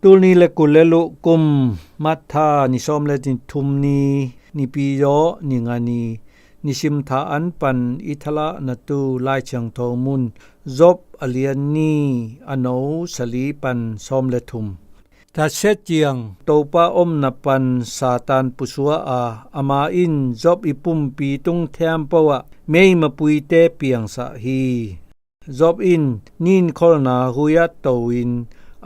ตูนีและกุเลลุกุมมัทธานิซอมและจิทุมนีนิปิโยนิงานีนิชิมทาอันปันอิทละนตูลายเชียงโทมุนจบอเลียนนีอโนสลีปันซอมและทุมทาเชเจียงโตปาอมนปันซาตานปุสัวอามาอินจบอิปุมปีตุงแทมปวะเมยมาปุยเตเปียงสะฮีจบอินนินคอลนาหุยัตโตวิน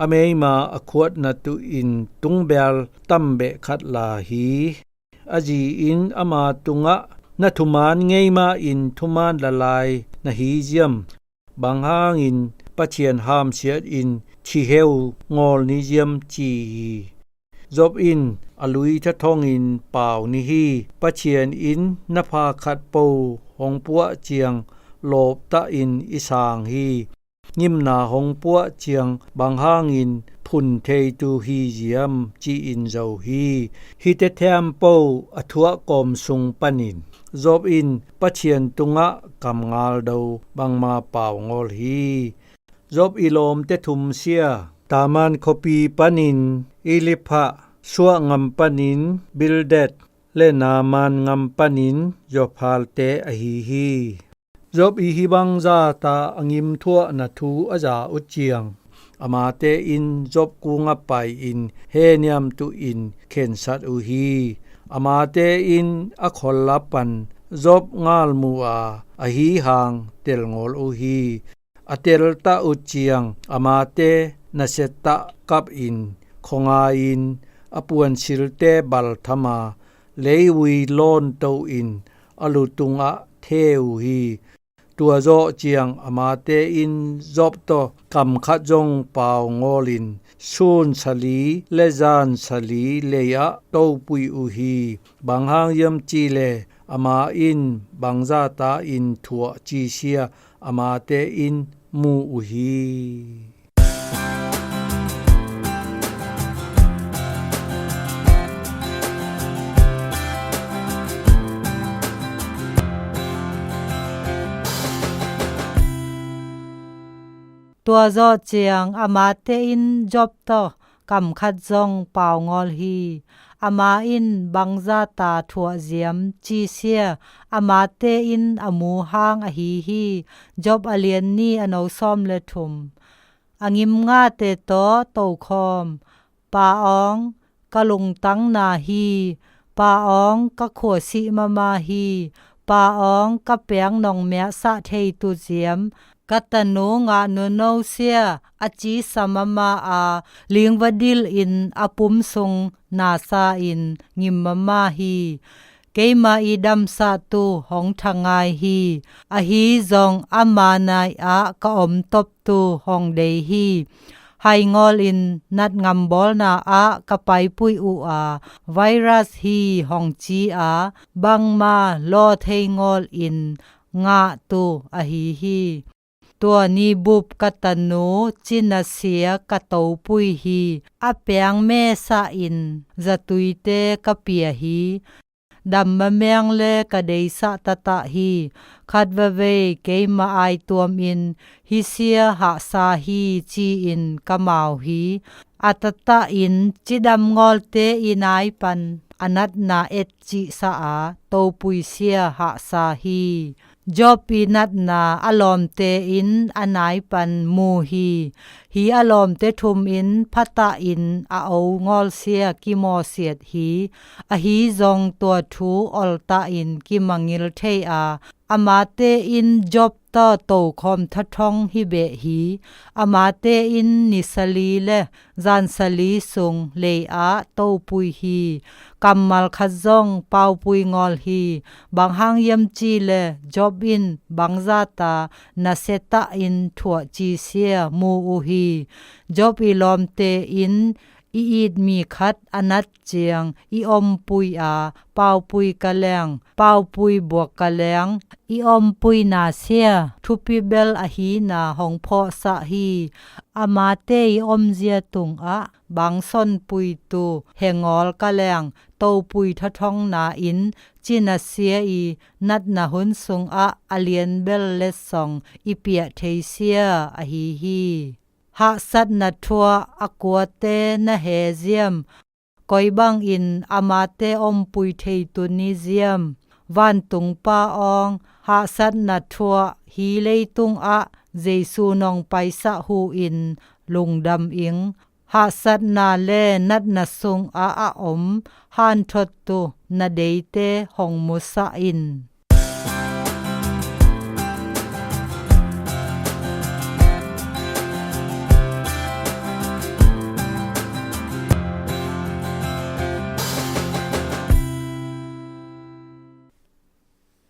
อเมยมาอควดนตุอินตุงเบลตัมเบคัดลาฮีอจีอินอามาตุงะนทุมานเงยมาอินทุมานละลายนฮีเจียมบางหางอินปะเชียนหามเสียดอินชีเฮวงอลนิเจียมจีจบอินอลุยทะทองอินเป่านิฮีปะเชียนอินนภาคัดปูหงปัวเจียงโลบตะอินอิสางฮียิมนาหงปัวเจียงบางหางอินพุนเทตูฮีเจียมจีอินเจ้าฮีฮิเตแทมปูอทัวกอมสุงปนินจบอินปะเชียนตุงะกำงาลดูบางมาเป่างอลฮีจบอิโลมเตทุมเสียตามันคปีปนินอิลิพะสัวงำปนินบิลเดตและนามันงำปนินยอพาลเตอหีฮีจบอีฮิบังซาตาองิมทั่วนาทูอาจาอุเจียงอามาเตอินจบกูงไปอินเฮเนียมตุอินเข็นสัตอุฮีอามาเตอินอคอลลปันจบงาลมัวอหีหางเตลงอลอุฮีอเตลตาอุเจียงอามาเตนาเซตะกับอินคงาอินอปวนชิลเตบัลธมาเลวีโลนโตอินอลุตุงะเทอุฮีตัวโจเจียงอามาเตอินจบโตกำขัดจงเป่างอลินซูนสลีและจานสลีเลยะโตปุยอุฮีบางหางยมจีเลอามาอินบางซาตาอินทัวจีเชียอามาเตอินมูอุฮีตัวจอเจียงอามาเตอินจบต่อกำคัดจงเป่างอลฮีอามาอินบังซาตาทัวเจียมจีเซียอามาเตอินอมูหางอหีฮีจบอเลียนนีอโนซอมเลทุมองิมงาเตโตโตคอมปาอองกะลุงตังนาฮีปาอองกะขัวสิมาฮีปาอองกะเปียงนองเมียสะเทตุเจียมกัตโนงาโนโนเซียอจีสมมาลิงวดิลอินอปุมทรงนาซาอินงิมมาฮีเกมาอีดัมสาตูหองทางายฮีอฮีจงอามานายกะอมตบตูหองเดฮีไฮงอลอินนัดงำบอลนากะไปปุยอุไวรัสฮีหองจีบังมาลอเทงอลอินงาตูอฮีฮีตัวนี้บุบกัตโนจินาเสียกะโตปุยฮีอเปียงเมซาอินจะตุยเตกะเปียฮีดัมมะเมียงเลกะเดสะตะตะฮีคัดวะเวเกมาไอตัวมินฮิเสียหะซาฮีจีอินกะมาวฮีอัตตะอินจิดัมงอลเตอินายปันอนัดนาเอตจิสะโตปุยเสียหะซาฮีจอปีนัดนาอลอมเตอินอนายปันมูฮีอลอมเตทุมอินพัตตาอินเอางอลเสียกิมอเสียดฮีจงตัวทูอลตาอินกิมังิลเทอามาเตอินจบตอโตคอมทะทองฮิเบฮีอามาเตอินนิสลีเลจานสลีซุงเลโตปุยฮีกัมมัลขจงเป่าปุยงอลฮีบางหางยมจีเลจอบอินบางซาตานาเซตาอินทัวจีเซียมูอุฮีจอบอิลอมเตอินอีดมีคัดอนัดเจียงอีอมปุยเป่าปุยกะแลงเป่าปุยบวกกะแลงอีอมปุยนาเสียทุปิเบลหีนาหองพอสะฮีอามาเตอีอมเจียตุงบางซ่อนปุยตูแหงอลกะแลงโตปุยทะท้องนาอินจินาเสียอีนัดนาหุนสุงอเลียนเบลเลสองอีเปียเทเซียฮี ha sat na thua akwa na he ziam koi bang in amate om pui thei tu ni ziam van tung pa ong ha sat na thua hi lei tung a jesu nong paisa hu in lungdam ing ha sat na le nat na sung a om han thot tu na deite hong musa in